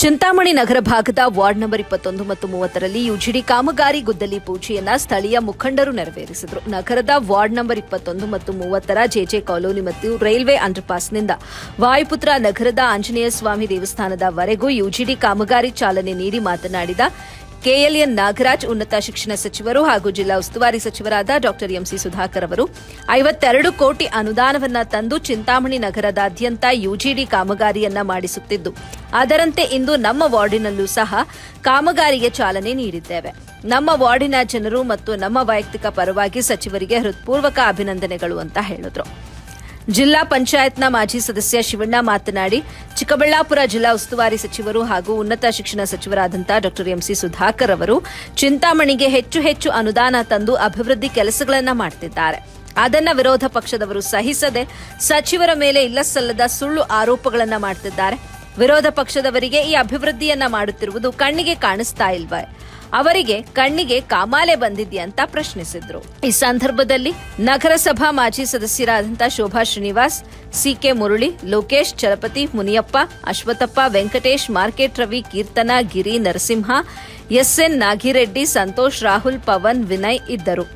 ಚಿಂತಾಮಣಿ ನಗರ ಭಾಗದ ward number 21 ಮತ್ತು 30ರಲ್ಲಿ UGD ಕಾಮಗಾರಿ ಗುದ್ದಲಿ ಪೂಜೆಯನ್ನ ಸ್ಥಳೀಯ ಮುಖಂಡರು ನೆರವೇರಿಸಿದರು. ನಗರದ ವಾರ್ಡ್ ನಂಬರ್ 21 ಮತ್ತು 30ರ ಜೆಜೆ ಕಾಲೋನಿ ಮತ್ತು ರೈಲ್ವೆ ಅಂಡರ್ಪಾಸ್ನಿಂದ ವಾಯುಪುತ್ರ ನಗರದ ಆಂಜನೇಯ ಸ್ವಾಮಿ ದೇವಸ್ಥಾನದವರೆಗೂ ಯುಜಿಡಿ ಕಾಮಗಾರಿ ಚಾಲನೆ ನೀಡಿ ಮಾತನಾಡಿದ ಕೆಎಲ್ಎನ್ ನಾಗರಾಜ್, ಉನ್ನತ ಶಿಕ್ಷಣ ಸಚಿವರು ಹಾಗೂ ಜಿಲ್ಲಾ ಉಸ್ತುವಾರಿ ಸಚಿವರಾದ ಡಾ ಎಂಸಿ ಸುಧಾಕರ್ ಅವರು 52 ಕೋಟಿ ಅನುದಾನವನ್ನ ತಂದು ಚಿಂತಾಮಣಿ ನಗರದಾದ್ಯಂತ ಯುಜಿಡಿ ಕಾಮಗಾರಿಯನ್ನ ಮಾಡಿಸುತ್ತಿದ್ದು, ಅದರಂತೆ ಇಂದು ನಮ್ಮ ವಾರ್ಡಿನಲ್ಲೂ ಸಹ ಕಾಮಗಾರಿಗೆ ಚಾಲನೆ ನೀಡಿದ್ದೇವೆ. ನಮ್ಮ ವಾರ್ಡಿನ ಜನರು ಮತ್ತು ನಮ್ಮ ವೈಯಕ್ತಿಕ ಪರವಾಗಿ ಸಚಿವರಿಗೆ ಹೃತ್ಪೂರ್ವಕ ಅಭಿನಂದನೆಗಳು ಅಂತ ಹೇಳಿದ್ರು. ಜಿಲ್ಲಾ ಪಂಚಾಯತ್ನ ಮಾಜಿ ಸದಸ್ಯ ಶಿವಣ್ಣ ಮಾತನಾಡಿ, ಚಿಕ್ಕಬಳ್ಳಾಪುರ ಜಿಲ್ಲಾ ಉಸ್ತುವಾರಿ ಸಚಿವರು ಹಾಗೂ ಉನ್ನತ ಶಿಕ್ಷಣ ಸಚಿವರಾದಂತಹ ಡಾ ಎಂಸಿ ಸುಧಾಕರ್ ಅವರು ಚಿಂತಾಮಣಿಗೆ ಹೆಚ್ಚು ಅನುದಾನ ತಂದು ಅಭಿವೃದ್ಧಿ ಕೆಲಸಗಳನ್ನು ಮಾಡುತ್ತಿದ್ದಾರೆ. ಅದನ್ನ ವಿರೋಧ ಪಕ್ಷದವರು ಸಹಿಸದೆ ಸಚಿವರ ಮೇಲೆ ಇಲ್ಲಸಲ್ಲದ ಸುಳ್ಳು ಆರೋಪಗಳನ್ನು ಮಾಡುತ್ತಿದ್ದಾರೆ. ವಿರೋಧ ಪಕ್ಷದವರಿಗೆ ಈ ಅಭಿವೃದ್ಧಿಯನ್ನ ಮಾಡುತ್ತಿರುವುದು ಕಣ್ಣಿಗೆ ಕಾಣಿಸ್ತಾ ಇಲ್ವಾ? ಅವರಿಗೆ ಕಣ್ಣಿಗೆ ಕಾಮಾಲೆ ಬಂದಿದ್ಯಾ ಅಂತ ಪ್ರಶ್ನಿಸಿದ್ರು. ಈ ಸಂದರ್ಭದಲ್ಲಿ ನಗರಸಭಾ ಮಾಜಿ ಸದಸ್ಯರಾದಂತಹ ಶೋಭಾ ಶ್ರೀನಿವಾಸ್, ಸಿಕೆ ಮುರಳಿ, ಲೋಕೇಶ್, ಚಲಪತಿ, ಮುನಿಯಪ್ಪ, ಅಶ್ವಥಪ್ಪ, ವೆಂಕಟೇಶ್, ಮಾರ್ಕೆಟ್ ರವಿ, ಕೀರ್ತನ, ಗಿರಿ, ನರಸಿಂಹ, ಎಸ್ಎನ್ ನಾಗಿರೆಡ್ಡಿ, ಸಂತೋಷ್, ರಾಹುಲ್, ಪವನ್, ವಿನಯ್ ಇದ್ದರು.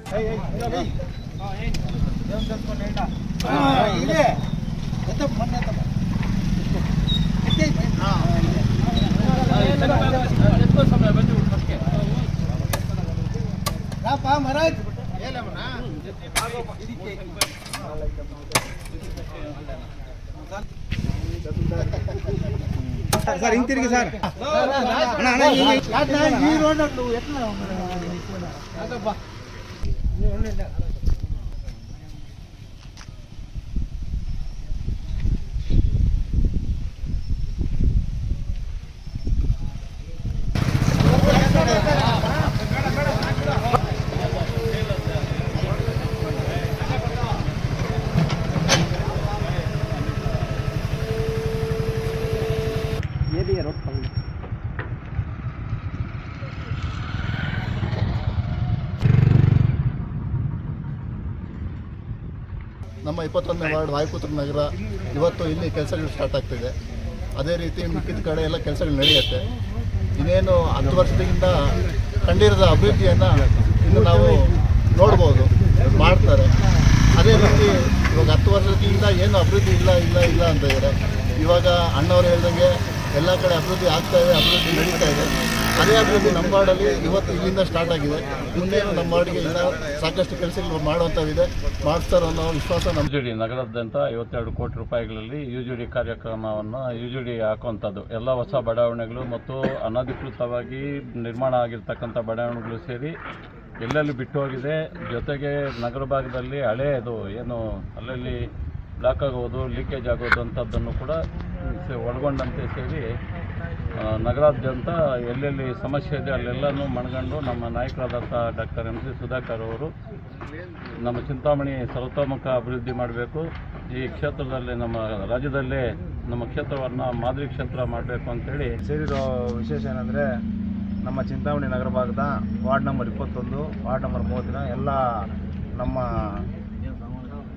ಸರ್ ಹಿಂತಿರುಗಿ ಸರ್. ನಮ್ಮ 21ನೇ ವಾರ್ಡ್ ವಾಯುಪುತ್ರ ನಗರ ಇವತ್ತು ಇಲ್ಲಿ ಕೆಲಸಗಳು ಸ್ಟಾರ್ಟ್ ಆಗ್ತಿದೆ. ಅದೇ ರೀತಿ ಮಿಕ್ಕಿದ ಕಡೆ ಎಲ್ಲ ಕೆಲಸಗಳು ನಡೆಯುತ್ತೆ. ಇನ್ನೇನು 10 ವರ್ಷದಿಂದ ಕಂಡಿರದ ಅಭಿವೃದ್ಧಿಯನ್ನು ಇನ್ನು ನಾವು ನೋಡ್ಬೋದು, ಮಾಡ್ತಾರೆ. ಅದೇ ರೀತಿ ಇವಾಗ 10 ವರ್ಷದಿಂದ ಏನು ಅಭಿವೃದ್ಧಿ ಇಲ್ಲ ಅಂತ ಇದ್ದಾರೆ. ಇವಾಗ ಅಣ್ಣವರು ಹೇಳ್ದಂಗೆ ಎಲ್ಲ ಕಡೆ ಅಭಿವೃದ್ಧಿ ಆಗ್ತಾ ಇದೆ, ಅಭಿವೃದ್ಧಿ ನಡೀತಾ ಇದೆ. ಅದೇ ಅಭಿವೃದ್ಧಿ ನಮ್ಮ ವಾರ್ಡಲ್ಲಿ ಇವತ್ತು ಇಲ್ಲಿಂದ ಸ್ಟಾರ್ಟ್ ಆಗಿದೆ. ಮುಂದೇನು ನಮ್ಮ ವಾರ್ಡ್ಗೆ ಇನ್ನೂ ಸಾಕಷ್ಟು ಕೆಲಸಗಳು ಮಾಡುವಂಥವಿದೆ, ಮಾಡ್ತಾರೆ ಅನ್ನೋ ವಿಶ್ವಾಸ ನಮ್ಮ. ಯುಜಿಡಿ ನಗರಾದ್ಯಂತ 52 ಕೋಟಿ ರೂಪಾಯಿಗಳಲ್ಲಿ ಯುಜಿಡಿ ಕಾರ್ಯಕ್ರಮವನ್ನು ಯುಜಿಡಿ ಹಾಕುವಂಥದ್ದು ಎಲ್ಲ ಹೊಸ ಬಡಾವಣೆಗಳು ಮತ್ತು ಅನಧಿಕೃತವಾಗಿ ನಿರ್ಮಾಣ ಆಗಿರ್ತಕ್ಕಂಥ ಬಡಾವಣೆಗಳು ಸೇರಿ ಎಲ್ಲೆಲ್ಲಿ ಬಿಟ್ಟು ಹೋಗಿದೆ. ಜೊತೆಗೆ ನಗರ ಭಾಗದಲ್ಲಿ ಹಳೆಯದು ಏನು ಅಲ್ಲಲ್ಲಿ ಬ್ಲಾಕ್ ಆಗೋದು, ಲೀಕೇಜ್ ಆಗೋದು ಅಂಥದ್ದನ್ನು ಕೂಡ ಒಳಗೊಂಡಂತೆ ಸೇರಿ ನಗರಾದ್ಯಂತ ಎಲ್ಲೆಲ್ಲಿ ಸಮಸ್ಯೆ ಇದೆ ಅಲ್ಲೆಲ್ಲನೂ ಮನಗಂಡು ನಮ್ಮ ನಾಯಕರಾದಂಥ ಡಾಕ್ಟರ್ ಎಂಸಿ ಸುಧಾಕರ್ ಅವರು ನಮ್ಮ ಚಿಂತಾಮಣಿ ಸರ್ವತೋಮುಖ ಅಭಿವೃದ್ಧಿ ಮಾಡಬೇಕು, ಈ ಕ್ಷೇತ್ರದಲ್ಲಿ ನಮ್ಮ ರಾಜ್ಯದಲ್ಲೇ ನಮ್ಮ ಕ್ಷೇತ್ರವನ್ನು ಮಾದರಿ ಕ್ಷೇತ್ರ ಮಾಡಬೇಕು ಅಂತೇಳಿ ಸೇರಿರೋ ವಿಶೇಷ ಏನಂದರೆ, ನಮ್ಮ ಚಿಂತಾಮಣಿ ನಗರ ಭಾಗದ ವಾರ್ಡ್ ನಂಬರ್ 21, ವಾರ್ಡ್ ನಂಬರ್ 30 ಎಲ್ಲ ನಮ್ಮ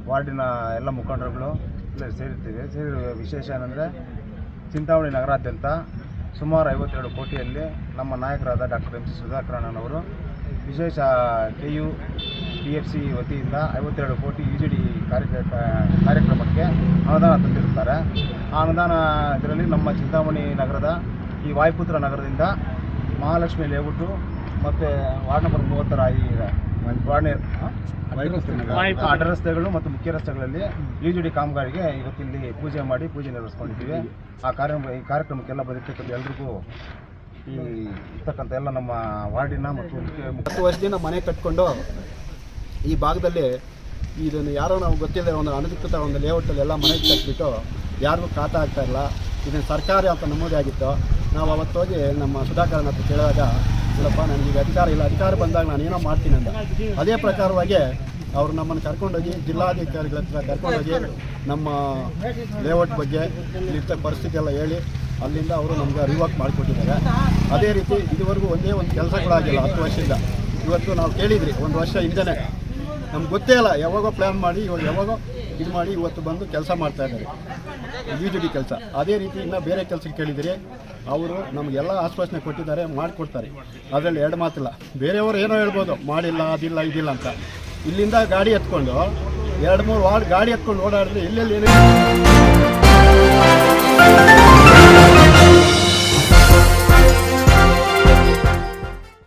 ವಾರ್ಡಿನ ಎಲ್ಲ ಮುಖಂಡರುಗಳು ಇಲ್ಲೇ ಸೇರಿರ್ತೀವಿ. ಸೇರಿರುವ ವಿಶೇಷ ಏನಂದರೆ, ಚಿಂತಾಮಣಿ ನಗರಾದ್ಯಂತ ಸುಮಾರು 52 ಕೋಟಿಯಲ್ಲಿ ನಮ್ಮ ನಾಯಕರಾದ ಡಾಕ್ಟರ್ ಎಂಸಿ ಸುಧಾಕರಣ್ಣನವರು ವಿಶೇಷ KU PFC ವತಿಯಿಂದ 52 ಕೋಟಿ ಯುಜಿಡಿ ಕಾರ್ಯಕ್ರಮಕ್ಕೆ ಅನುದಾನ ತಂದಿರುತ್ತಾರೆ. ಆ ಅನುದಾನ ಇದರಲ್ಲಿ ನಮ್ಮ ಚಿಂತಾಮಣಿ ನಗರದ ಈ ವಾಯುಪುತ್ರ ನಗರದಿಂದ ಮಹಾಲಕ್ಷ್ಮಿ ಲೇಔಟು ಮತ್ತು ವಾರ್ಡ್ ನಂಬರ್ 30ರ ಈ ಅಡ್ಡ ರಸ್ತೆಗಳು ಮತ್ತು ಮುಖ್ಯ ರಸ್ತೆಗಳಲ್ಲಿ ಯುಜಿಡಿ ಕಾಮಗಾರಿಗೆ ಇವತ್ತಿಲ್ಲಿ ಪೂಜೆ ನೆರವೇರಿಸ್ಕೊಂಡಿದ್ದೀವಿ. ಈ ಕಾರ್ಯಕ್ರಮಕ್ಕೆಲ್ಲ ಬಂದಿರ್ತಕ್ಕಂಥ ಎಲ್ರಿಗೂ ಈ ಇರ್ತಕ್ಕಂಥ ಎಲ್ಲ ನಮ್ಮ ವಾರ್ಡಿನ ಮತ್ತು 10 ವರ್ಷದಿಂದ ಮನೆ ಕಟ್ಕೊಂಡು ಈ ಭಾಗದಲ್ಲಿ ಇದನ್ನು ಯಾರೋ ನಾವು ಗೊತ್ತಿಲ್ಲದೆ ಒಂದು ಅನಧಿಕೃತ ಒಂದು ಲೇಔಟಲ್ಲಿ ಎಲ್ಲ ಮನೆ ಕಟ್ಬಿಟ್ಟು ಯಾರಿಗೂ ಖಾತಾ ಆಗ್ತಾ ಇಲ್ಲ. ಇದನ್ನು ಸರ್ಕಾರಿ ಅಂತ ನಮೂದೇ ಆಗಿತ್ತು. ನಾವು ಅವತ್ತು ಹೋಗಿ ನಮ್ಮ ಸುಧಾಕರನ ಹತ್ರ ಕೇಳಿದಾಗ, ಇಲ್ಲಪ್ಪ ನನಗೆ ಅಧಿಕಾರ ಬಂದಾಗ ನಾನು ಏನೋ ಮಾಡ್ತೀನಿ ಅಂತ. ಅದೇ ಪ್ರಕಾರವಾಗಿ ಅವರು ನಮ್ಮನ್ನು ಕರ್ಕೊಂಡೋಗಿ ಜಿಲ್ಲಾಧಿಕಾರಿಗಳ ಹತ್ರ ಕರ್ಕೊಂಡೋಗಿ ನಮ್ಮ ಲೇಔಟ್ ಬಗ್ಗೆ ಇಲ್ಲಿರ್ತ ಪರಿಸ್ಥಿತಿ ಎಲ್ಲ ಹೇಳಿ ಅಲ್ಲಿಂದ ಅವರು ನಮ್ಗೆ ರಿವರ್ಕ್ ಮಾಡಿಕೊಟ್ಟಿದ್ದಾರೆ. ಅದೇ ರೀತಿ ಇದುವರೆಗೂ ಒಂದೇ ಒಂದು ಕೆಲಸಗಳಾಗಿಲ್ಲ 10 ವರ್ಷದಿಂದ. ಇವತ್ತು ನಾವು ಕೇಳಿದ್ರಿ 1 ವರ್ಷ ಹಿಂದೆ, ನಮ್ಗೆ ಗೊತ್ತೇ ಇಲ್ಲ, ಯಾವಾಗೋ ಪ್ಲ್ಯಾನ್ ಮಾಡಿ ಇವಾಗ ಯಾವಾಗೋ ಇದು ಮಾಡಿ ಇವತ್ತು ಬಂದು ಕೆಲಸ ಮಾಡ್ತಾ ಇದ್ದಾರೆ ಯು ಜಿ ಡಿ ಕೆಲಸ. ಅದೇ ರೀತಿ ಇನ್ನು ಬೇರೆ ಕೆಲಸಕ್ಕೆ ಕೇಳಿದರೆ ಅವರು ನಮಗೆಲ್ಲ ಆಶ್ವಾಸನೆ ಕೊಟ್ಟಿದ್ದಾರೆ, ಮಾಡಿಕೊಡ್ತಾರೆ. ಅದರಲ್ಲಿ ಎರಡು ಮಾತಿಲ್ಲ. ಬೇರೆಯವರು ಏನೋ ಹೇಳ್ಬೋದು ಮಾಡಿಲ್ಲ ಅದಿಲ್ಲ ಇದಿಲ್ಲ ಅಂತ. ಇಲ್ಲಿಂದ ಗಾಡಿ ಎತ್ಕೊಂಡು 2-3 ವಾರ್ಡ್ ಗಾಡಿ ಎತ್ಕೊಂಡು ಓಡಾಡಿದ್ರೆ ಎಲ್ಲೆಲ್ಲಿ ಏನೇನು